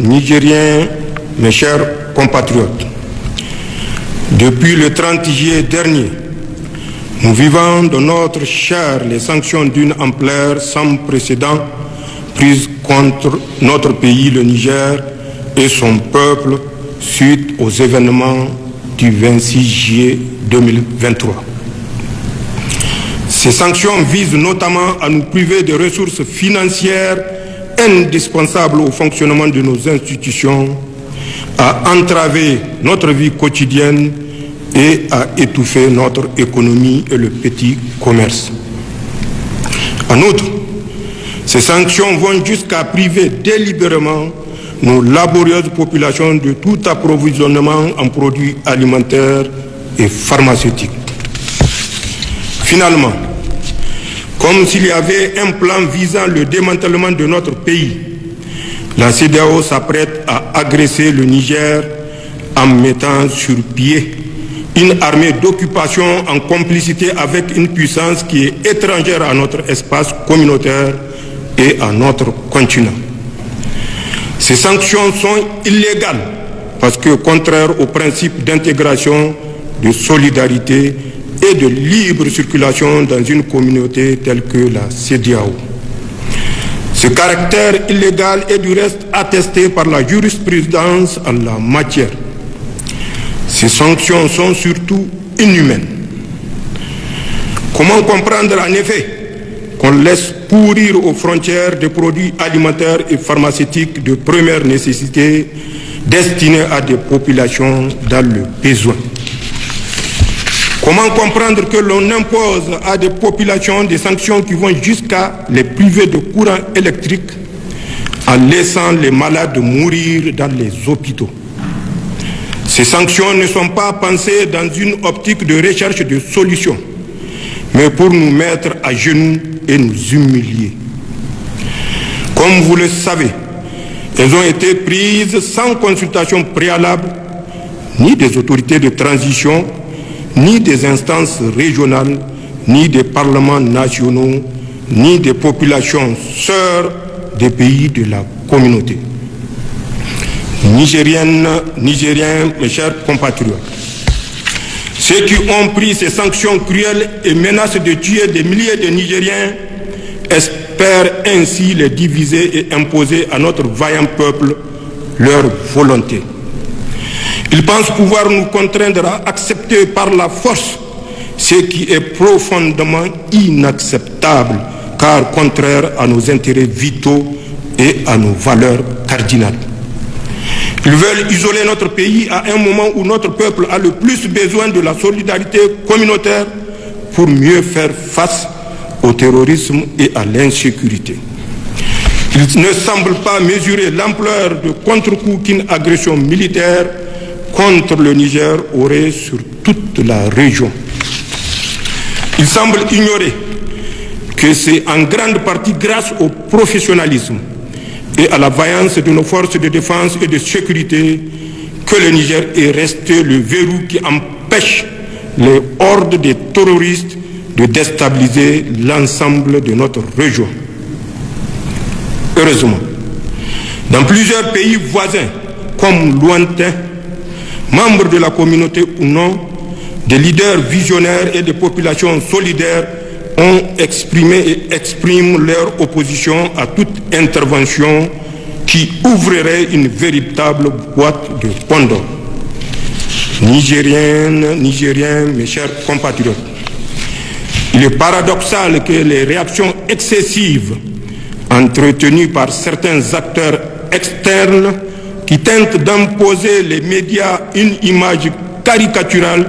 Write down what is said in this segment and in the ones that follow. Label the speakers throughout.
Speaker 1: Nigériens, mes chers compatriotes, depuis le 30 juillet dernier, nous vivons de notre chair les sanctions d'une ampleur sans précédent prises contre notre pays, le Niger, et son peuple suite aux événements du 26 juillet 2023. Ces sanctions visent notamment à nous priver des ressources financières indispensables au fonctionnement de nos institutions, à entraver notre vie quotidienne et à étouffer notre économie et le petit commerce. En outre, ces sanctions vont jusqu'à priver délibérément nos laborieuses populations de tout approvisionnement en produits alimentaires et pharmaceutiques. Finalement, comme s'il y avait un plan visant le démantèlement de notre pays, la CEDEAO s'apprête à agresser le Niger en mettant sur pied une armée d'occupation en complicité avec une puissance qui est étrangère à notre espace communautaire et à notre continent. Ces sanctions sont illégales parce que contraires au principe d'intégration, de solidarité et de libre circulation dans une communauté telle que la CEDEAO. Ce caractère illégal est du reste attesté par la jurisprudence en la matière. Ces sanctions sont surtout inhumaines. Comment comprendre en effet qu'on laisse pourrir aux frontières des produits alimentaires et pharmaceutiques de première nécessité destinés à des populations dans le besoin? Comment comprendre que l'on impose à des populations des sanctions qui vont jusqu'à les priver de courant électrique en laissant les malades mourir dans les hôpitaux? Ces sanctions ne sont pas pensées dans une optique de recherche de solutions, mais pour nous mettre à genoux et nous humilier. Comme vous le savez, elles ont été prises sans consultation préalable, ni des autorités de transition, ni des instances régionales, ni des parlements nationaux, ni des populations sœurs des pays de la communauté. Nigériennes, Nigériens, mes chers compatriotes, ceux qui ont pris ces sanctions cruelles et menacent de tuer des milliers de Nigériens espèrent ainsi les diviser et imposer à notre vaillant peuple leur volonté. Ils pensent pouvoir nous contraindre à accepter par la force ce qui est profondément inacceptable, car contraire à nos intérêts vitaux et à nos valeurs cardinales. Ils veulent isoler notre pays à un moment où notre peuple a le plus besoin de la solidarité communautaire pour mieux faire face au terrorisme et à l'insécurité. Ils ne semblent pas mesurer l'ampleur de contre-coup qu'une agression militaire contre le Niger aurait sur toute la région. Ils semblent ignorer que c'est en grande partie grâce au professionnalisme et à la vaillance de nos forces de défense et de sécurité que le Niger est resté le verrou qui empêche les hordes de terroristes de déstabiliser l'ensemble de notre région. Heureusement, dans plusieurs pays voisins, comme lointains, membres de la communauté ou non, des leaders visionnaires et des populations solidaires ont exprimé et expriment leur opposition à toute intervention qui ouvrirait une véritable boîte de Pandore. Nigériennes, Nigériens, mes chers compatriotes, il est paradoxal que les réactions excessives entretenues par certains acteurs externes qui tentent d'imposer les médias une image caricaturale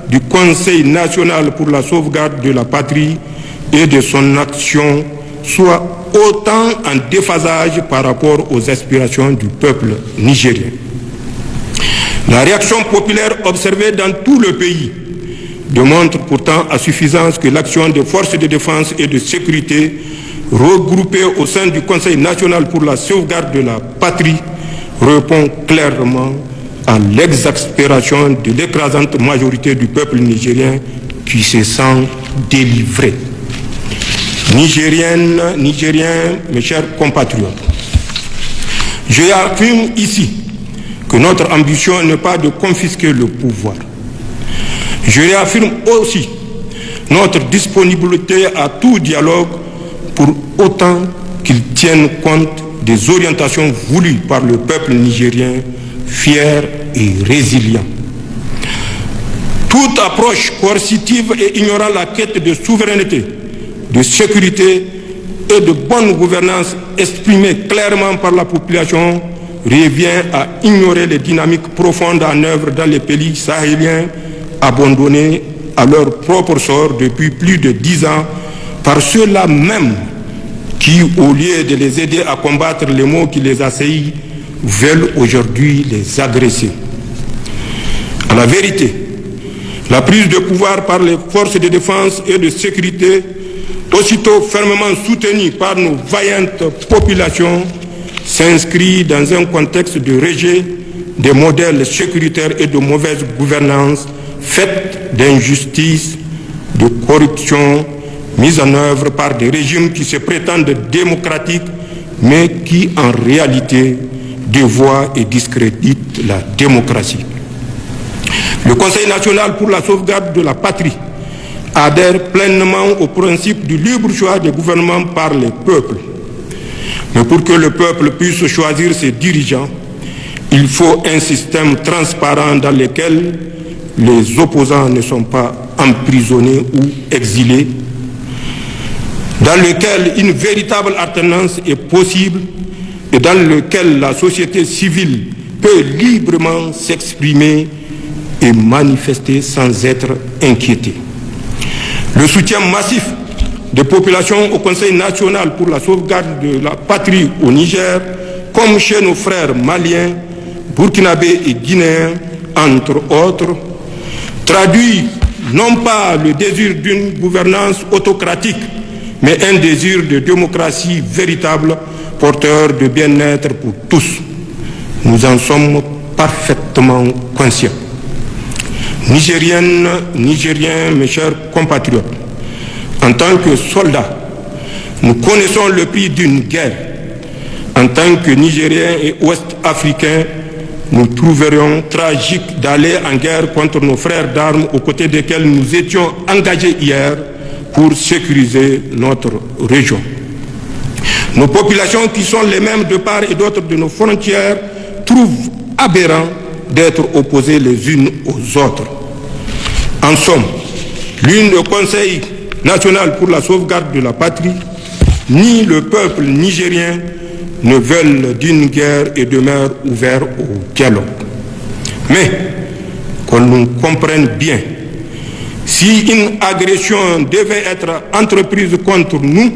Speaker 1: du Conseil national pour la sauvegarde de la patrie et de son action soient autant en déphasage par rapport aux aspirations du peuple nigérien. La réaction populaire observée dans tout le pays démontre pourtant à suffisance que l'action des forces de défense et de sécurité regroupées au sein du Conseil national pour la sauvegarde de la patrie répond clairement à l'exaspération de l'écrasante majorité du peuple nigérien qui se sent délivré. Nigériennes, Nigériens, mes chers compatriotes, Je affirme ici que notre ambition n'est pas de confisquer le pouvoir. Je réaffirme aussi notre disponibilité à tout dialogue pour autant qu'il tienne compte des orientations voulues par le peuple nigérien, fier et résilient. Toute approche coercitive et ignorant la quête de souveraineté, de sécurité et de bonne gouvernance exprimée clairement par la population revient à ignorer les dynamiques profondes en œuvre dans les pays sahéliens abandonnés à leur propre sort depuis plus de 10 ans par ceux-là même qui, au lieu de les aider à combattre les maux qui les assaillent, veulent aujourd'hui les agresser. À la vérité, la prise de pouvoir par les forces de défense et de sécurité, aussitôt fermement soutenue par nos vaillantes populations, s'inscrit dans un contexte de rejet des modèles sécuritaires et de mauvaise gouvernance faite d'injustice, de corruption, mise en œuvre par des régimes qui se prétendent démocratiques, mais qui en réalité dévoient et discréditent la démocratie. Le Conseil national pour la sauvegarde de la patrie adhère pleinement au principe du libre choix des gouvernements par les peuples. Mais pour que le peuple puisse choisir ses dirigeants, il faut un système transparent dans lequel les opposants ne sont pas emprisonnés ou exilés, dans lequel une véritable alternance est possible et dans lequel la société civile peut librement s'exprimer et manifester sans être inquiétée. Le soutien massif des populations au Conseil national pour la sauvegarde de la patrie au Niger, comme chez nos frères maliens, burkinabés et guinéens, entre autres, traduit non pas le désir d'une gouvernance autocratique, mais un désir de démocratie véritable, porteur de bien-être pour tous. Nous en sommes parfaitement conscients. Nigériennes, Nigériens, mes chers compatriotes, en tant que soldats, nous connaissons le prix d'une guerre. En tant que Nigériens et Ouest-Africains, nous trouverions tragique d'aller en guerre contre nos frères d'armes aux côtés desquels nous étions engagés hier pour sécuriser notre région. Nos populations, qui sont les mêmes de part et d'autre de nos frontières, trouvent aberrant d'être opposées les unes aux autres. En somme, ni le Conseil national pour la sauvegarde de la patrie, ni le peuple nigérien ne veulent d'une guerre et demeurent ouverts au dialogue. Mais, qu'on nous comprenne bien, si une agression devait être entreprise contre nous,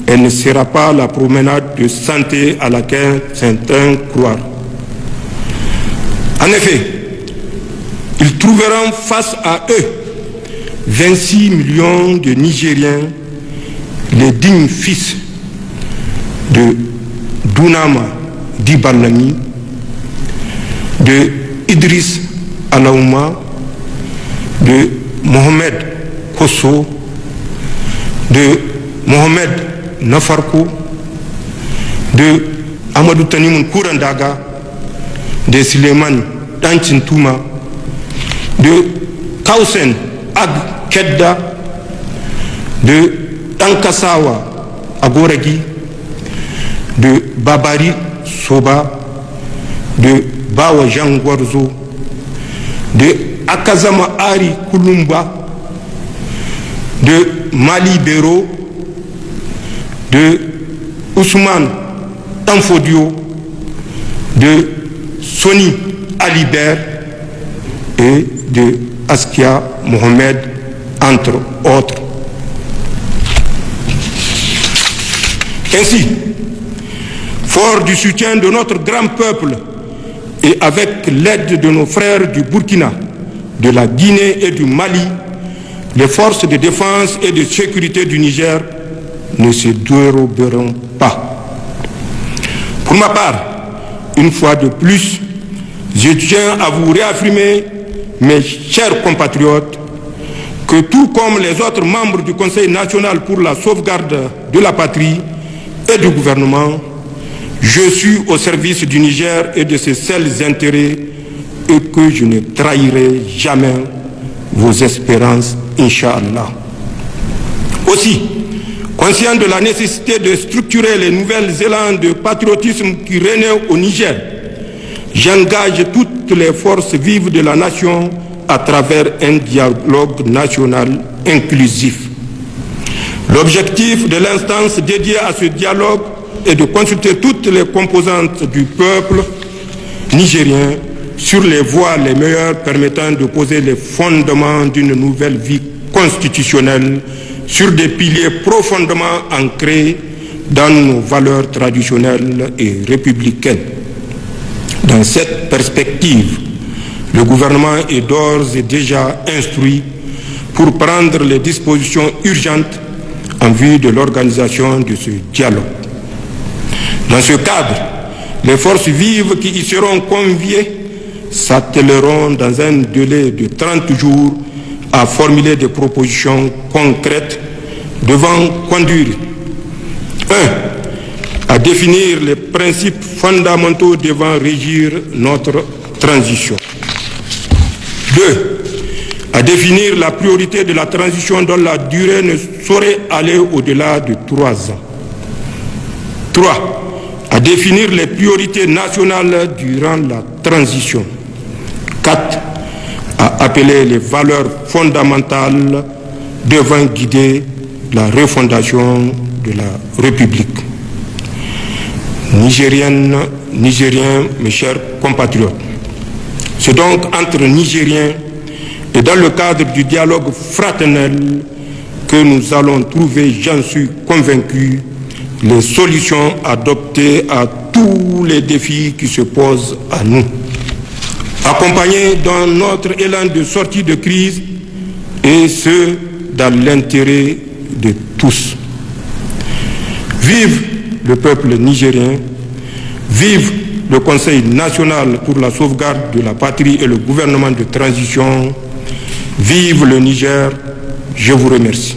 Speaker 1: elle ne sera pas la promenade de santé à laquelle certains croient. En effet, ils trouveront face à eux 26 millions de Nigériens, les dignes fils de Dunama Dibalami, de Idriss Alaouma, de Mohamed Kosso, de Mohamed Nafarko, de Amadou Tanimoun Kourandaga, de Suleiman Danchintouma, de Kausen Ag Kedda, de Tankasawa Agoragi, de Babari Soba, de Bawa Jangwarzo, de Akazama Ari Kulumba, de Mali Bero, de Ousmane Tanfodio, de Soni Alibert et de Askia Mohamed, entre autres. Ainsi, fort du soutien de notre grand peuple et avec l'aide de nos frères du Burkina, de la Guinée et du Mali, les forces de défense et de sécurité du Niger ne se déroberont pas. Pour ma part, une fois de plus, je tiens à vous réaffirmer, mes chers compatriotes, que tout comme les autres membres du Conseil national pour la sauvegarde de la patrie et du gouvernement, Je suis au service du Niger et de ses seuls intérêts et que je ne trahirai jamais vos espérances, Inch'Allah. Aussi, conscient de la nécessité de structurer les nouvelles élans de patriotisme qui règnent au Niger, j'engage toutes les forces vives de la nation à travers un dialogue national inclusif. L'objectif de l'instance dédiée à ce dialogue est de consulter toutes les composantes du peuple nigérien sur les voies les meilleures permettant de poser les fondements d'une nouvelle vie constitutionnelle sur des piliers profondément ancrés dans nos valeurs traditionnelles et républicaines. Dans cette perspective, le gouvernement est d'ores et déjà instruit pour prendre les dispositions urgentes en vue de l'organisation de ce dialogue. Dans ce cadre, les forces vives qui y seront conviées s'attelleront dans un délai de 30 jours à formuler des propositions concrètes devant conduire 1. À définir les principes fondamentaux devant régir notre transition. 2. À définir la priorité de la transition dont la durée ne saurait aller au-delà de 3 ans. 3. À définir les priorités nationales durant la transition. 4. À appeler les valeurs fondamentales devant guider la refondation de la République. Nigériennes, Nigériens, mes chers compatriotes, c'est donc entre Nigériens et dans le cadre du dialogue fraternel que nous allons trouver, j'en suis convaincu, les solutions adoptées à tous les défis qui se posent à nous. Accompagnés dans notre élan de sortie de crise et ce, dans l'intérêt de tous. Vive le peuple nigérien, vive le Conseil national pour la sauvegarde de la patrie et le gouvernement de transition, vive le Niger, je vous remercie.